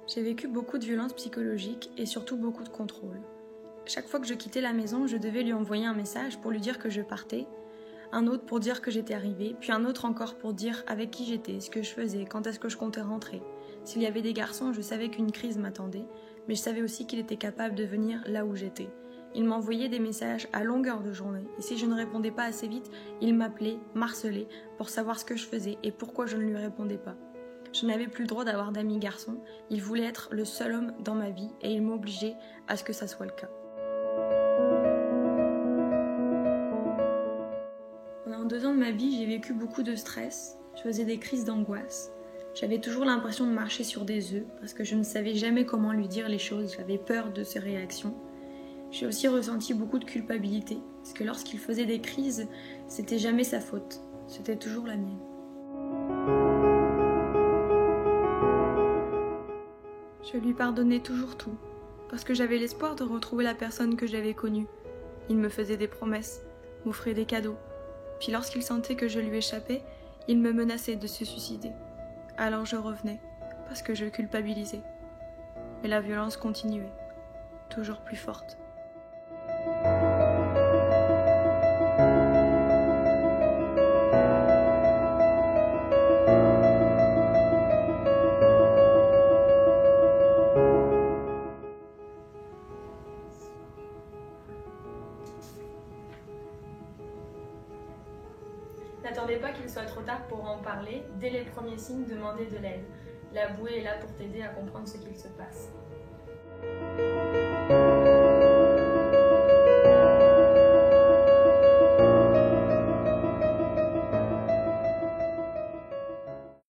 J'ai vécu beaucoup de violences psychologiques et surtout beaucoup de contrôle. Chaque fois que je quittais la maison, je devais lui envoyer un message pour lui dire que je partais, un autre pour dire que j'étais arrivée, puis un autre encore pour dire avec qui j'étais, ce que je faisais, quand est-ce que je comptais rentrer. S'il y avait des garçons, je savais qu'une crise m'attendait, mais je savais aussi qu'il était capable de venir là où j'étais. Il m'envoyait des messages à longueur de journée, et si je ne répondais pas assez vite, il m'appelait, m'harcelait, pour savoir ce que je faisais et pourquoi je ne lui répondais pas. Je n'avais plus le droit d'avoir d'amis garçons, il voulait être le seul homme dans ma vie et il m'obligeait à ce que ça soit le cas. Pendant 2 ans de ma vie, j'ai vécu beaucoup de stress, je faisais des crises d'angoisse. J'avais toujours l'impression de marcher sur des œufs parce que je ne savais jamais comment lui dire les choses, j'avais peur de ses réactions. J'ai aussi ressenti beaucoup de culpabilité parce que lorsqu'il faisait des crises, c'était jamais sa faute, c'était toujours la mienne. Je lui pardonnais toujours tout, parce que j'avais l'espoir de retrouver la personne que j'avais connue. Il me faisait des promesses, m'offrait des cadeaux. Puis lorsqu'il sentait que je lui échappais, il me menaçait de se suicider. Alors je revenais, parce que je culpabilisais. Mais la violence continuait, toujours plus forte. N'attendez pas qu'il soit trop tard pour en parler. Dès les premiers signes, demandez de l'aide. La bouée est là pour t'aider à comprendre ce qu'il se passe.